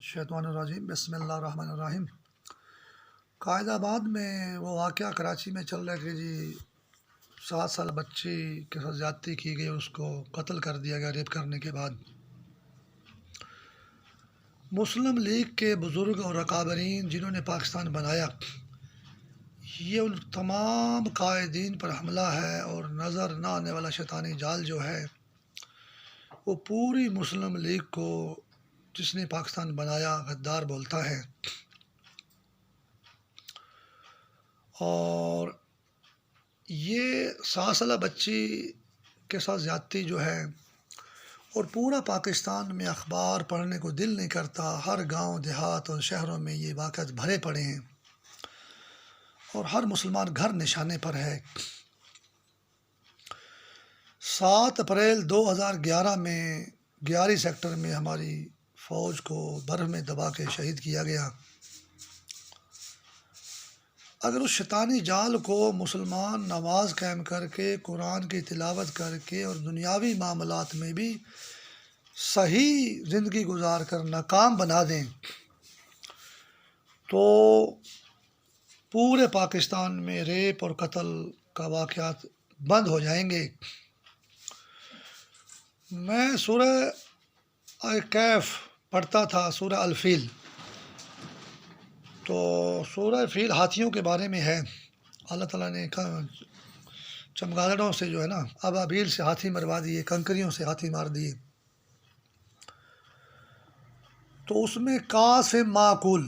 شیطان الرجیم بسم اللہ الرحمن الرحیم۔ قائد آباد میں وہ واقعہ کراچی میں چل رہا ہے کہ جی 7 سال بچی کے ساتھ زیادتی کی گئی، اس کو قتل کر دیا گیا ریپ کرنے کے بعد۔ مسلم لیگ کے بزرگ اور اکابرین جنہوں نے پاکستان بنایا، یہ ان تمام قائدین پر حملہ ہے، اور نظر نہ آنے والا شیطانی جال جو ہے وہ پوری مسلم لیگ کو، جس نے پاکستان بنایا، غدار بولتا ہے۔ اور یہ 7 سالہ بچی کے ساتھ زیادتی جو ہے، اور پورا پاکستان میں اخبار پڑھنے کو دل نہیں کرتا، ہر گاؤں دیہات اور شہروں میں یہ واقعات بھرے پڑے ہیں، اور ہر مسلمان گھر نشانے پر ہے۔ 7 اپریل 2011 میں گیاری سیکٹر میں ہماری فوج کو برف میں دبا کے شہید کیا گیا۔ اگر اس شیطانی جال کو مسلمان نماز قائم کر کے، قرآن کی تلاوت کر کے اور دنیاوی معاملات میں بھی صحیح زندگی گزار کر ناکام بنا دیں تو پورے پاکستان میں ریپ اور قتل کا واقعات بند ہو جائیں گے۔ میں سورہ کہف پڑھتا تھا، سورہ الفیل، تو سورہ فیل ہاتھیوں کے بارے میں ہے۔ اللہ تعالیٰ نے چمگادڑوں سے جو ہے نا، ابابیل سے ہاتھی مروا دیے، کنکریوں سے ہاتھی مار دیے۔ تو اس میں کاف معقول،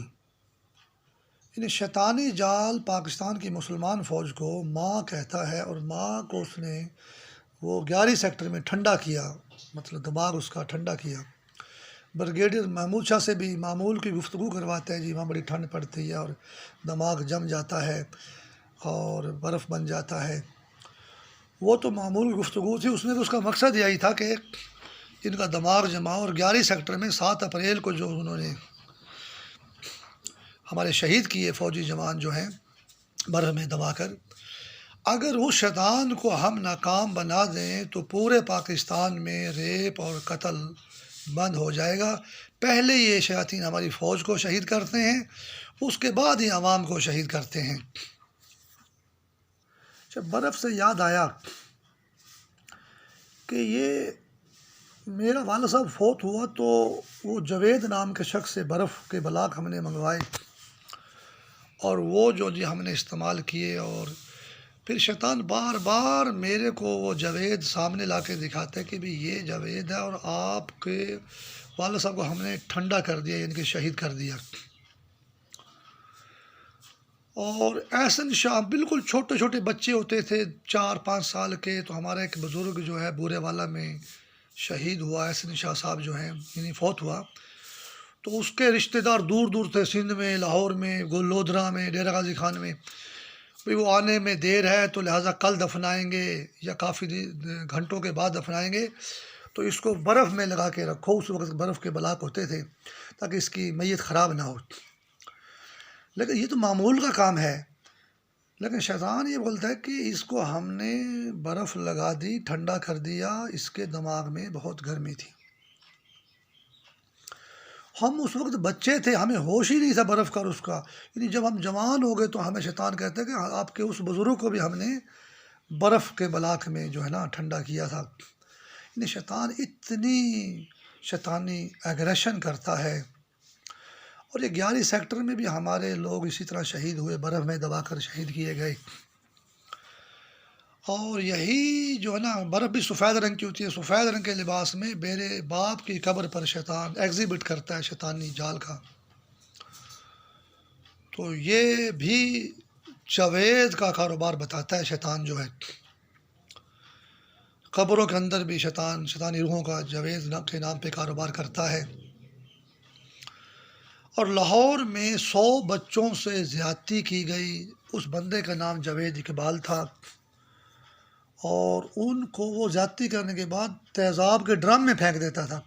یعنی شیطانی جال پاکستان کی مسلمان فوج کو ماں کہتا ہے، اور ماں کو اس نے وہ گیاری سیکٹر میں ٹھنڈا کیا، مطلب دماغ اس کا ٹھنڈا کیا۔ بریگیڈیئر محمود شاہ سے بھی معمول کی گفتگو کرواتے ہیں، جی وہاں بڑی ٹھنڈ پڑتی ہے اور دماغ جم جاتا ہے اور برف بن جاتا ہے۔ وہ تو معمول گفتگو تھی، اس میں تو اس کا مقصد یہی تھا کہ ان کا دماغ جما، اور گیاری سیکٹر میں 7 اپریل کو جو انہوں نے ہمارے شہید کیے فوجی جوان جو ہیں برف میں دبا کر، اگر اس شیطان کو ہم ناکام بنا دیں تو پورے پاکستان میں ریپ اور قتل بند ہو جائے گا۔ پہلے یہ شیاطین ہماری فوج کو شہید کرتے ہیں، اس کے بعد ہی عوام کو شہید کرتے ہیں۔ جب برف سے یاد آیا کہ یہ میرا والد صاحب فوت ہوا، تو وہ جوید نام کے شخص سے برف کے بلاک ہم نے منگوائے، اور وہ جو جی ہم نے استعمال کیے، اور پھر شیطان بار بار میرے کو وہ جوید سامنے لا کے دکھاتا ہے کہ بھی یہ جوید ہے، اور آپ کے والد صاحب کو ہم نے ٹھنڈا کر دیا، یعنی کہ شہید کر دیا۔ اور احسن شاہ بالکل چھوٹے چھوٹے بچے ہوتے تھے، 4-5 سال کے، تو ہمارا ایک بزرگ جو ہے بورے والا میں شہید ہوا، احسن شاہ صاحب جو ہیں، یعنی فوت ہوا، تو اس کے رشتہ دار دور دور تھے، سندھ میں، لاہور میں، گلودرا میں، ڈیرہ غازی خان میں۔ بھئی وہ آنے میں دیر ہے تو لہٰذا کل دفنائیں گے یا کافی گھنٹوں کے بعد دفنائیں گے، تو اس کو برف میں لگا کے رکھو۔ اس وقت برف کے بلاک ہوتے تھے تاکہ اس کی میت خراب نہ ہو۔ لیکن یہ تو معمول کا کام ہے، لیکن شیطان یہ بولتا ہے کہ اس کو ہم نے برف لگا دی، ٹھنڈا کر دیا، اس کے دماغ میں بہت گرمی تھی۔ ہم اس وقت بچے تھے، ہمیں ہوش ہی نہیں تھا برف کا اور اس کا، یعنی جب ہم جوان ہو گئے تو ہمیں شیطان کہتا ہے کہ آپ کے اس بزرگ کو بھی ہم نے برف کے بلاک میں جو ہے نا ٹھنڈا کیا تھا۔ یعنی شیطان اتنی شیطانی ایگریشن کرتا ہے۔ اور یہ گیاری سیکٹر میں بھی ہمارے لوگ اسی طرح شہید ہوئے، برف میں دبا کر شہید کیے گئے۔ اور یہی جو ہے نا، برف بھی سفید رنگ کی ہوتی ہے، سفید رنگ کے لباس میں میرے باپ کی قبر پر شیطان ایگزیبٹ کرتا ہے شیطانی جال کا۔ تو یہ بھی جوید کا کاروبار بتاتا ہے، شیطان جو ہے قبروں کے اندر بھی شیطانی روحوں کا جوید کے نام پہ کاروبار کرتا ہے۔ اور لاہور میں 100 بچوں سے زیادتی کی گئی، اس بندے کا نام جوید اقبال تھا، اور ان کو وہ زیادتی کرنے کے بعد تیزاب کے ڈرم میں پھینک دیتا تھا۔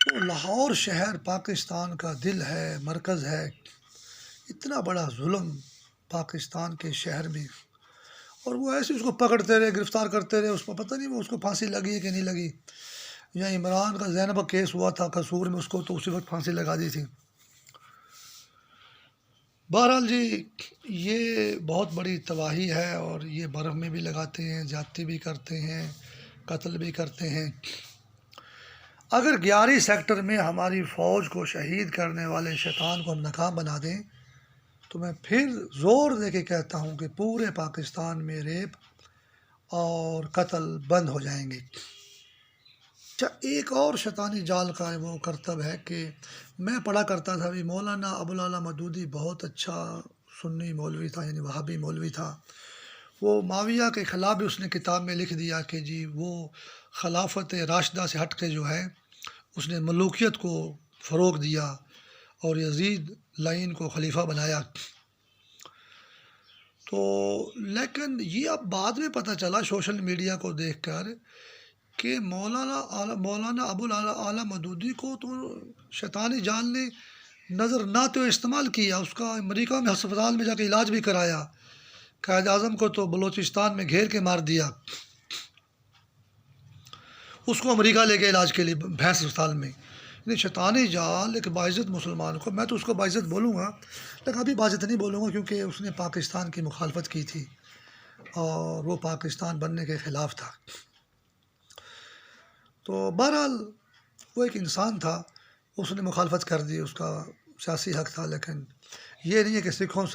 تو لاہور شہر پاکستان کا دل ہے، مرکز ہے، اتنا بڑا ظلم پاکستان کے شہر میں، اور وہ ایسے اس کو پکڑتے رہے، گرفتار کرتے رہے، اس کو پتہ نہیں وہ اس کو پھانسی لگی ہے کہ نہیں لگی، یا عمران کا زینب کا کیس ہوا تھا قصور میں، اس کو تو اسی وقت پھانسی لگا دی تھی۔ بہرحال جی، یہ بہت بڑی تباہی ہے، اور یہ برف میں بھی لگاتے ہیں، زیادتی بھی کرتے ہیں، قتل بھی کرتے ہیں۔ اگر 11 سیکٹر میں ہماری فوج کو شہید کرنے والے شیطان کو ہم ناکام بنا دیں تو میں پھر زور دے کے کہتا ہوں کہ پورے پاکستان میں ریپ اور قتل بند ہو جائیں گے۔ اچھا، ایک اور شیطانی جال کا وہ کرتب ہے کہ میں پڑھا کرتا تھا، بھی مولانا ابوالعلا مودودی بہت اچھا سنی مولوی تھا، یعنی وہابی مولوی تھا۔ وہ معاویہ کے خلاف بھی اس نے کتاب میں لکھ دیا کہ جی وہ خلافت راشدہ سے ہٹ کے جو ہے اس نے ملوکیت کو فروغ دیا اور یزید لعین کو خلیفہ بنایا۔ تو لیکن یہ اب بعد میں پتہ چلا سوشل میڈیا کو دیکھ کر کہ مولانا ابوالعلا مودودی کو تو شیطانی جال نے نظر نہ تو استعمال کیا، اس کا امریکہ میں ہسپتال میں جا کے علاج بھی کرایا، قائد اعظم کو تو بلوچستان میں گھیر کے مار دیا، اس کو امریکہ لے گئے علاج کے لیے بھینس ہسپتال میں۔ یعنی شیطانی جال ایک باعزت مسلمان کو، میں تو اس کو باعزت بولوں گا، لیکن ابھی باعزت نہیں بولوں گا کیونکہ اس نے پاکستان کی مخالفت کی تھی اور وہ پاکستان بننے کے خلاف تھا۔ تو بہرحال وہ ایک انسان تھا، اس نے مخالفت کر دی، اس کا سیاسی حق تھا، لیکن یہ نہیں ہے کہ سکھوں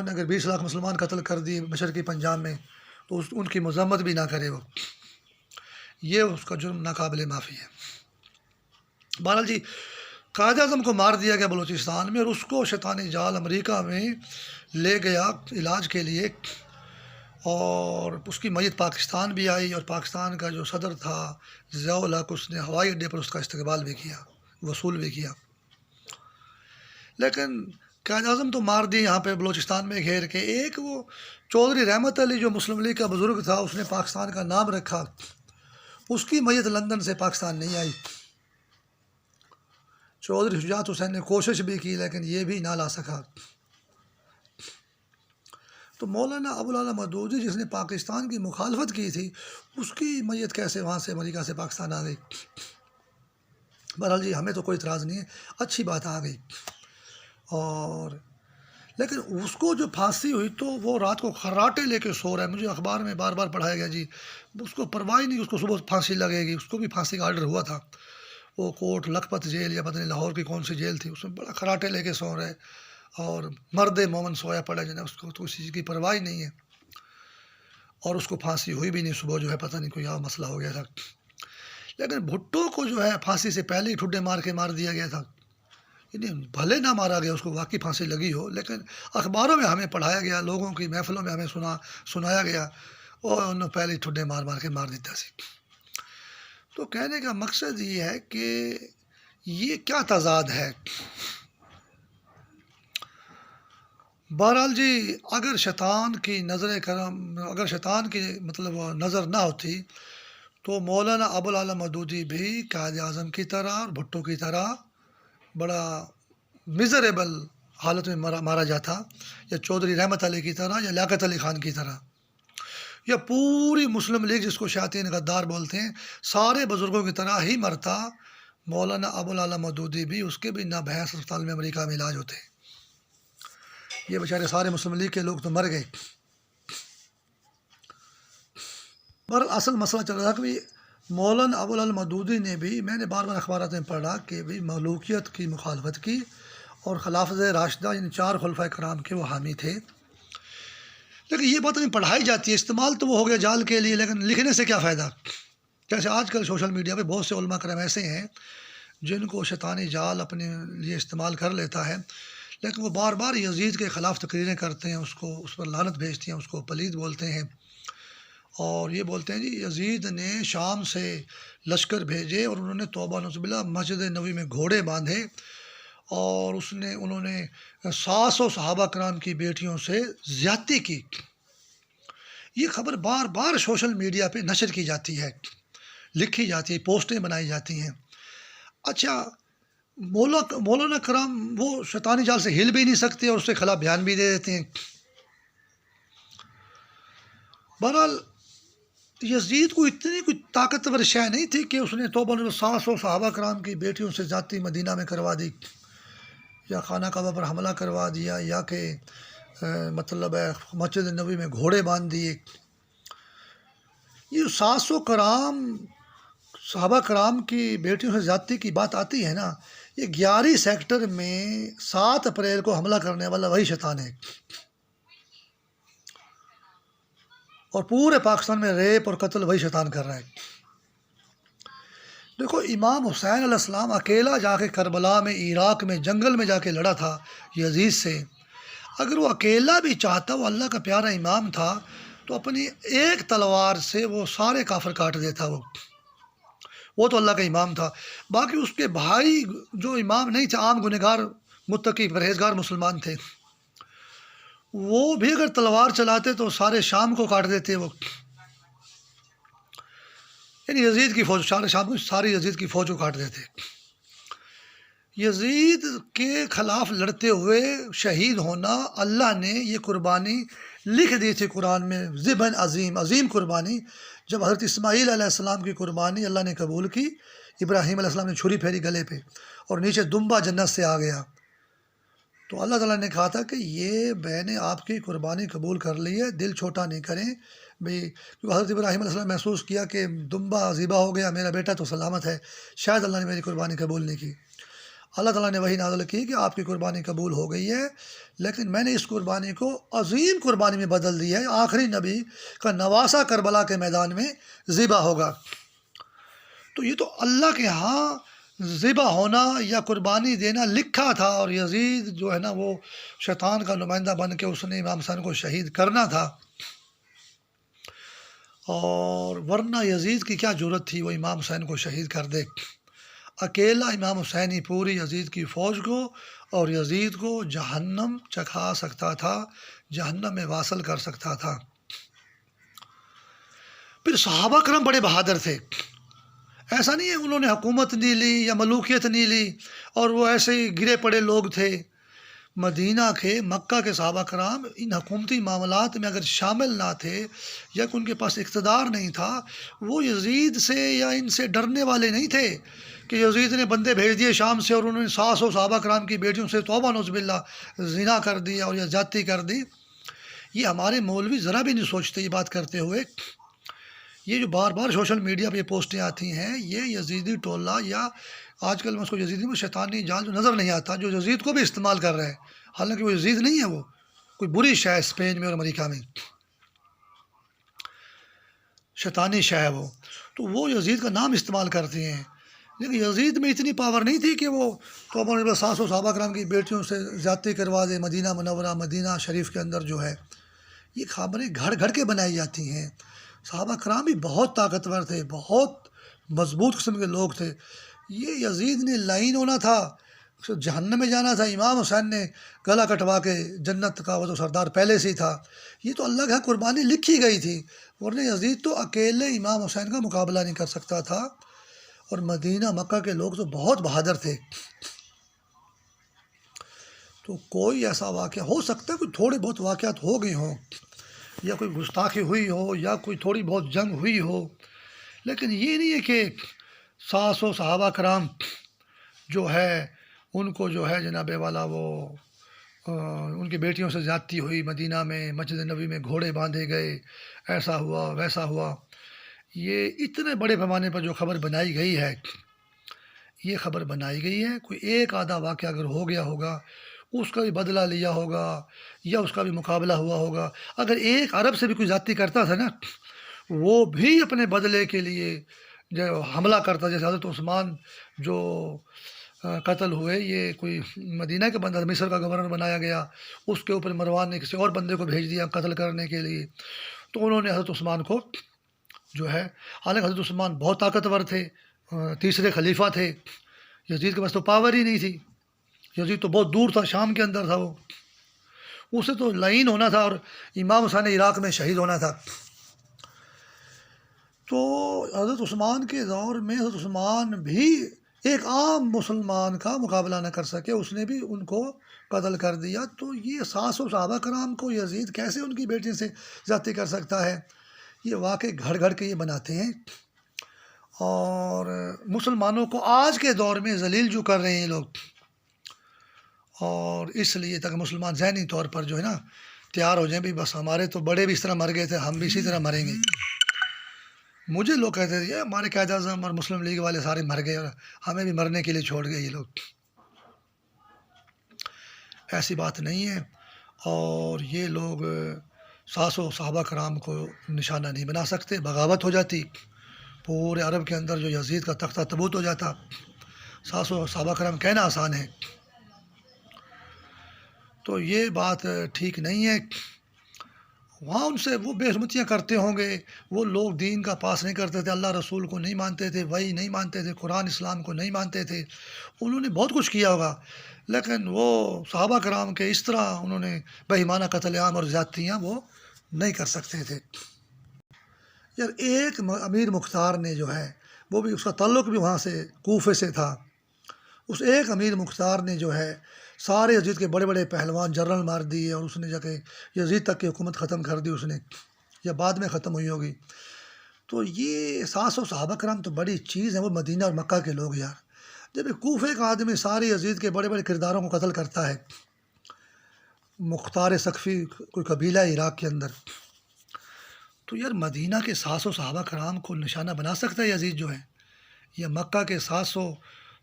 نے اگر 20 لاکھ مسلمان قتل کر دیے مشرقی پنجاب میں تو ان کی مذمت بھی نہ کرے وہ، یہ اس کا جرم ناقابل معافی ہے۔ بہرحال جی، قائد اعظم کو مار دیا گیا بلوچستان میں، اور اس کو شیطانی جال امریکہ میں لے گیا علاج کے لیے، اور اس کی میت پاکستان بھی آئی، اور پاکستان کا جو صدر تھا ضیاء الحق، اس نے ہوائی اڈے پر اس کا استقبال بھی کیا، وصول بھی کیا۔ لیکن قائد اعظم تو مار دی یہاں پہ بلوچستان میں گھیر کے، ایک وہ چودھری رحمت علی جو مسلم لیگ کا بزرگ تھا، اس نے پاکستان کا نام رکھا، اس کی میت لندن سے پاکستان نہیں آئی۔ چودھری شجاعت حسین نے کوشش بھی کی لیکن یہ بھی نہ لا سکا۔ تو مولانا ابوالعلا مودودی جس نے پاکستان کی مخالفت کی تھی، اس کی میت کیسے وہاں سے امریکہ سے پاکستان آ گئی؟ بہرحال جی، ہمیں تو کوئی اعتراض نہیں ہے، اچھی بات آ گئی۔ اور لیکن اس کو جو پھانسی ہوئی تو وہ رات کو خراٹے لے کے سو رہا ہے، مجھے اخبار میں بار بار پڑھایا گیا جی، اس کو پرواہ نہیں، اس کو صبح پھانسی لگے گی، اس کو بھی پھانسی کا آرڈر ہوا تھا، وہ کوٹ لکھپت جیل یا پتہ نہیں لاہور کی کون سی جیل تھی، اس میں بڑا خراٹے لے کے سو رہے، اور مرد مومن سویا پڑا جنہیں، اس کو تو کسی چیز کی پرواہ نہیں ہے، اور اس کو پھانسی ہوئی بھی نہیں، صبح جو ہے پتہ نہیں کوئی مسئلہ ہو گیا تھا۔ لیکن بھٹو کو جو ہے پھانسی سے پہلے ہی ٹھڈے مار کے مار دیا گیا تھا، یعنی بھلے نہ مارا گیا، اس کو واقعی پھانسی لگی ہو، لیکن اخباروں میں ہمیں پڑھایا گیا، لوگوں کی محفلوں میں ہمیں سنایا گیا، اور انہوں پہلے ہی ٹھڈے مار کے مار دیتا سی۔ تو کہنے کا مقصد یہ ہے کہ یہ کیا تضاد ہے۔ بہرحال جی، اگر شیطان کی نظر نہ ہوتی تو مولانا ابوالعلا مودودی بھی قائد اعظم کی طرح اور بھٹو کی طرح بڑا میزریبل حالت میں مارا جاتا، یا چودھری رحمت علی کی طرح، یا لیاقت علی خان کی طرح، یا پوری مسلم لیگ جس کو شیاطین غدار بولتے ہیں، سارے بزرگوں کی طرح ہی مرتا۔ مولانا ابوالعلا مودودی بھی، اس کے بھی نہ بھینس ہسپتال میں امریکہ میں علاج ہوتے، یہ بیچارے سارے مسلم لیگ کے لوگ تو مر گئے۔ پر اصل مسئلہ چل رہا کہ مولانا ابوالعلا مودودی نے بھی، میں نے بار بار اخبارات میں پڑھا کہ بھی ملوکیت کی مخالفت کی، اور خلافت راشدہ یعنی 4 خلفائے کرام کے وہ حامی تھے۔ لیکن یہ بات ہمیں پڑھائی جاتی ہے، استعمال تو وہ ہو گیا جال کے لیے، لیکن لکھنے سے کیا فائدہ؟ جیسے آج کل سوشل میڈیا پہ بہت سے علماء کرام ایسے ہیں جن کو شیطانی جال اپنے لیے استعمال کر لیتا ہے، لیکن وہ بار بار یزید کے خلاف تقریریں کرتے ہیں، اس پر لعنت بھیجتے ہیں، اس کو پلید بولتے ہیں، اور یہ بولتے ہیں جی یزید نے شام سے لشکر بھیجے اور انہوں نے توبہ نعوذ باللہ مسجد نبوی میں گھوڑے باندھے، اور انہوں نے 700 صحابہ کرام کی بیٹیوں سے زیادتی کی۔ یہ خبر بار بار سوشل میڈیا پہ نشر کی جاتی ہے، لکھی جاتی ہے، پوسٹیں بنائی جاتی ہیں۔ اچھا، مولانا کرام وہ شیطانی جال سے ہل بھی نہیں سکتے اور اس کے خلاف بیان بھی دے دیتے ہیں۔ بہرحال یزید کو اتنی کوئی طاقتور شے نہیں تھی کہ اس نے توبہ 700 صحابہ کرام کی بیٹیوں سے زیادتی مدینہ میں کروا دی، یا خانہ کعبہ پر حملہ کروا دیا، یا کہ مطلب ہے مسجد نبوی میں گھوڑے باندھ دیے۔ یہ 700 کرام صحابہ کرام کی بیٹیوں سے زیادتی کی بات آتی ہے نا، یہ 11 سیکٹر میں 7 اپریل کو حملہ کرنے والا وہی شیطان ہے، اور پورے پاکستان میں ریپ اور قتل وہی شیطان کر رہا ہے۔ دیکھو، امام حسین علیہ السلام اکیلا جا کے کربلا میں، عراق میں، جنگل میں جا کے لڑا تھا یزید سے۔ اگر وہ اکیلا بھی چاہتا، وہ اللہ کا پیارا امام تھا، تو اپنی ایک تلوار سے وہ سارے کافر کاٹ دیتا۔ وہ تو اللہ کا امام تھا۔ باقی اس کے بھائی جو امام نہیں تھے، عام گنہگار متقی پرہیزگار مسلمان تھے، وہ بھی اگر تلوار چلاتے تو سارے شام کو کاٹ دیتے وہ، یعنی یزید کی فوج، سارے شام کو ساری یزید کی فوج کو کاٹ دیتے۔ یزید کے خلاف لڑتے ہوئے شہید ہونا، اللہ نے یہ قربانی لکھ دی تھی قرآن میں، ذبح عظیم، عظیم قربانی۔ جب حضرت اسماعیل علیہ السلام کی قربانی اللہ نے قبول کی، ابراہیم علیہ السلام نے چھری پھیری گلے پہ، اور نیچے دمبا جنت سے آ گیا، تو اللہ تعالیٰ نے کہا تھا کہ یہ میں نے آپ کی قربانی قبول کر لی ہے، دل چھوٹا نہیں کریں بھئی، کیونکہ حضرت ابراہیم علیہ السلام محسوس کیا کہ دمبا ذبح ہو گیا، میرا بیٹا تو سلامت ہے، شاید اللہ نے میری قربانی قبول نہیں کی۔ اللہ تعالیٰ نے وحی نازل کی کہ آپ کی قربانی قبول ہو گئی ہے، لیکن میں نے اس قربانی کو عظیم قربانی میں بدل دیا ہے، آخری نبی کا نواسہ کربلا کے میدان میں ذبح ہوگا۔ تو یہ تو اللہ کے ہاں ذبح ہونا یا قربانی دینا لکھا تھا، اور یزید جو ہے نا وہ شیطان کا نمائندہ بن کے اس نے امام حسین کو شہید کرنا تھا، اور ورنہ یزید کی کیا ضرورت تھی وہ امام حسین کو شہید کر دے۔ اکیلا امام حسین ہی پوری یزید کی فوج کو اور یزید کو جہنم چکھا سکتا تھا، جہنم میں واصل کر سکتا تھا۔ پھر صحابہ کرام بڑے بہادر تھے، ایسا نہیں ہے انہوں نے حکومت نہیں لی یا ملوکیت نہیں لی اور وہ ایسے ہی گرے پڑے لوگ تھے۔ مدینہ کے، مکہ کے صحابہ کرام ان حکومتی معاملات میں اگر شامل نہ تھے یا کہ ان کے پاس اقتدار نہیں تھا، وہ یزید سے یا ان سے ڈرنے والے نہیں تھے کہ یزید نے بندے بھیج دیے شام سے اور انہوں نے 700 صحابہ کرام کی بیٹیوں سے توبہ نعوذ باللہ زنا کر دیا اور یا زیادتی کر دی۔ یہ ہمارے مولوی ذرا بھی نہیں سوچتے یہ بات کرتے ہوئے۔ یہ جو بار بار سوشل میڈیا پہ یہ پوسٹیں آتی ہیں، یہ یزیدی ٹولہ یا آج کل میں اس کو یزیدی میں شیطانی جال جو نظر نہیں آتا، جو یزید کو بھی استعمال کر رہے ہیں، حالانکہ وہ یزید نہیں ہے، وہ کوئی بری شے ہے، اسپین میں اور امریکہ میں شیطانی شے ہے وہ، تو وہ یزید کا نام استعمال کرتے ہیں۔ لیکن یزید میں اتنی پاور نہیں تھی کہ وہ تو 700 صحابہ کرام کی بیٹیوں سے زیادتی کروا دے مدینہ منورہ، مدینہ شریف کے اندر جو ہے۔ یہ خبریں گھڑ گھڑ کے بنائی جاتی ہیں۔ صحابہ کرام بھی بہت طاقتور تھے، بہت مضبوط قسم کے لوگ تھے۔ یہ یزید نے لائن ہونا تھا، جہنم میں جانا تھا، امام حسین نے گلا کٹوا کے جنت کا وہ تو سردار پہلے سے ہی تھا۔ یہ تو اللہ کا قربانی لکھی گئی تھی، ورنہ یزید تو اکیلے امام حسین کا مقابلہ نہیں کر سکتا تھا، اور مدینہ مکہ کے لوگ تو بہت بہادر تھے۔ تو کوئی ایسا واقعہ ہو سکتا ہے، کوئی تھوڑے بہت واقعات ہو گئے ہوں، یا کوئی گستاخی ہوئی ہو، یا کوئی تھوڑی بہت جنگ ہوئی ہو، لیکن یہ نہیں ہے کہ 700 صحابہ کرام جو ہے ان کو جو ہے جناب والا وہ ان کی بیٹیوں سے زیادتی ہوئی، مدینہ میں مسجد نبوی میں گھوڑے باندھے گئے، ایسا ہوا ویسا ہوا۔ یہ اتنے بڑے پیمانے پر جو خبر بنائی گئی ہے، یہ خبر بنائی گئی ہے، کوئی ایک آدھا واقعہ اگر ہو گیا ہوگا، اس کا بھی بدلہ لیا ہوگا یا اس کا بھی مقابلہ ہوا ہوگا۔ اگر ایک عرب سے بھی کوئی زیادتی کرتا تھا نا، وہ بھی اپنے بدلے کے لیے جو حملہ کرتا، جیسے حضرت عثمان جو قتل ہوئے، یہ کوئی مدینہ کے بندہ، مصر کا گورنر بنایا گیا، اس کے اوپر مروان نے کسی اور بندے کو بھیج دیا قتل کرنے کے لیے، تو انہوں نے حضرت عثمان کو جو ہے، حالانکہ حضرت عثمان بہت طاقتور تھے، تیسرے خلیفہ تھے، یزید کے پاس تو پاور ہی نہیں تھی، یزید تو بہت دور تھا، شام کے اندر تھا، وہ اسے تو لائن ہونا تھا اور امام حسین عراق میں شہید ہونا تھا۔ تو حضرت عثمان کے دور میں حضرت عثمان بھی ایک عام مسلمان کا مقابلہ نہ کر سکے، اس نے بھی ان کو قتل کر دیا۔ تو یہ 700 صحابہ کرام کو یزید کیسے ان کی بیٹی سے زیادتی کر سکتا ہے؟ یہ واقع گھڑ گھڑ کے یہ بناتے ہیں، اور مسلمانوں کو آج کے دور میں ذلیل جو کر رہے ہیں یہ لوگ، اور اس لیے تک مسلمان ذہنی طور پر جو ہے نا تیار ہو جائیں بھی بس ہمارے تو بڑے بھی اس طرح مر گئے تھے، ہم بھی اسی طرح مریں گے۔ مجھے لوگ کہتے تھے یہ ہمارے قائد اعظم اور مسلم لیگ والے سارے مر گئے اور ہمیں بھی مرنے کے لیے چھوڑ گئے یہ لوگ۔ ایسی بات نہیں ہے، اور یہ لوگ ساسوں صحابہ کرام کو نشانہ نہیں بنا سکتے، بغاوت ہو جاتی، پورے عرب کے اندر جو یزید کا تختہ تبوت ہو جاتا۔ ساسوں صحابہ کرام کہنا آسان ہے، تو یہ بات ٹھیک نہیں ہے۔ وہاں ان سے وہ بے حرمتیاں کرتے ہوں گے، وہ لوگ دین کا پاس نہیں کرتے تھے، اللہ رسول کو نہیں مانتے تھے، وحی نہیں مانتے تھے، قرآن اسلام کو نہیں مانتے تھے، انہوں نے بہت کچھ کیا ہوگا، لیکن وہ صحابہ کرام کے اس طرح انہوں نے بے ایمانہ قتل عام اور زیادتیاں وہ نہیں کر سکتے تھے۔ یار ایک امیر مختار نے جو ہے وہ بھی، اس کا تعلق بھی وہاں سے کوفے سے تھا، اس ایک امیر مختار نے جو ہے سارے یزید کے بڑے بڑے پہلوان جنرل مار دیے، اور اس نے جا کے یزید تک کی حکومت ختم کر دی اس نے، یا بعد میں ختم ہوئی ہوگی۔ تو یہ ساسوں صحابہ کرام تو بڑی چیز ہیں، وہ مدینہ اور مکہ کے لوگ یار، جب ایک کوفے کا آدمی سارے یزید کے بڑے بڑے کرداروں کو قتل کرتا ہے، مختار ثقفی کوئی قبیلہ ہے عراق کے اندر، تو یار مدینہ کے ساسوں صحابہ کرام کو نشانہ بنا سکتا ہے یزید جو ہے، یا مکہ کے ساسوں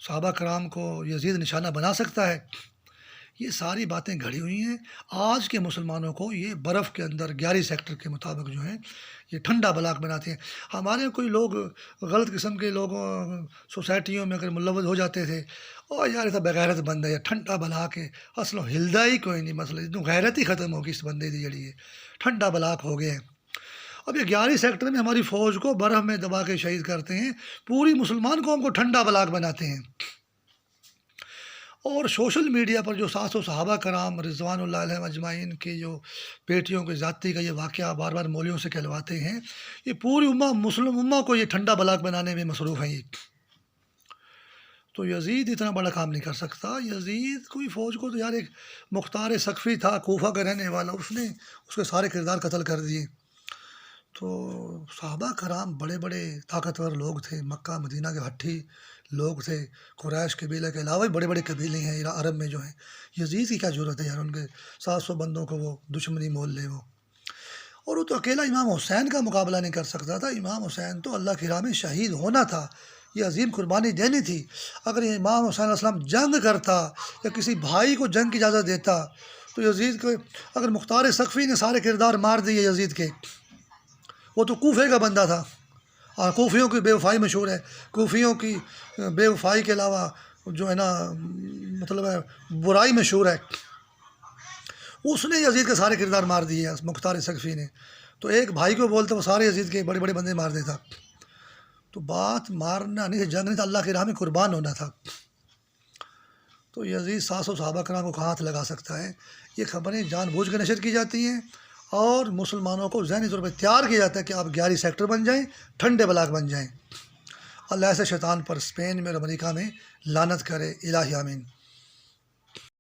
صحابہ کرام کو یزید نشانہ بنا سکتا ہے؟ یہ ساری باتیں گھڑی ہوئی ہیں۔ آج کے مسلمانوں کو یہ برف کے اندر 11 سیکٹر کے مطابق جو ہیں یہ ٹھنڈا بلاک بناتے ہیں۔ ہمارے کوئی لوگ غلط قسم کے لوگوں سوسائٹیوں میں اگر ملوث ہو جاتے تھے، اور یار یہ تو بغیرت بندہ ہے، ٹھنڈا بلاک ہے، اصل ہلدا ہی کوئی نہیں، مسئلہ اتنی غیرت ہی ختم ہوگی اس بندے کی جڑی ہے، ٹھنڈا بلاک ہو گئے ہیں۔ اب یہ 11 سیکٹر میں ہماری فوج کو برف میں دبا کے شہید کرتے ہیں، پوری مسلمان قوم کو ٹھنڈا بلاک بناتے ہیں۔ اور سوشل میڈیا پر جو ساسوں صحابہ کرام رضوان اللہ علیہم اجمعین کی جو بیٹیوں کی ذاتی کا یہ واقعہ بار بار مولیوں سے کہلواتے ہیں، یہ پوری مسلم امہ کو یہ ٹھنڈا بلاک بنانے میں مصروف ہیں۔ یہ تو یزید اتنا بڑا کام نہیں کر سکتا۔ یزید کوئی فوج کو تو یار ایک مختار ثقفی تھا کوفہ کا رہنے والا، اس نے اس کے سارے کردار قتل کر دیے۔ تو صحابہ کرام بڑے بڑے طاقتور لوگ تھے، مکہ مدینہ کے ہٹھی لوگ تھے، قریش قبیلہ کے علاوہ بھی بڑے بڑے قبیلے ہیں عرب میں جو ہیں۔ یزید کی کیا ضرورت ہے یار ان کے 700 بندوں کو وہ دشمنی مول لے وہ، اور وہ تو اکیلا امام حسین کا مقابلہ نہیں کر سکتا تھا۔ امام حسین تو اللہ کی راہ میں شہید ہونا تھا، یہ عظیم قربانی دینی تھی۔ اگر یہ امام حسین علیہ السلام جنگ کرتا یا کسی بھائی کو جنگ کی اجازت دیتا تو یزید کو، اگر مختار ثقفی نے سارے کردار مار دیے یزید کے، وہ تو کوفے کا بندہ تھا، اور کوفیوں کی بے وفائی مشہور ہے، کوفیوں کی بے وفائی کے علاوہ جو ہے نا مطلب ہے برائی مشہور ہے۔ اس نے یزید کے سارے کردار مار دیے مختار ثقفی نے، تو ایک بھائی کو بولتا وہ سارے یزید کے بڑے بڑے بندے مار دیتا۔ تو بات مارنا نہیں تھی، جنگ نہیں تھا، اللہ کی راہ میں قربان ہونا تھا۔ تو یزید 700 صحابہ کرام کو کہاں ہاتھ لگا سکتا ہے؟ یہ خبریں جان بوجھ کے نشر کی جاتی ہیں، اور مسلمانوں کو ذہنی طور پر تیار کیا جاتا ہے کہ آپ 11 سیکٹر بن جائیں، ٹھنڈے بلاک بن جائیں۔ اللہ ایسے شیطان پر اسپین میں اور امریکہ میں لعنت کرے، الہی آمین۔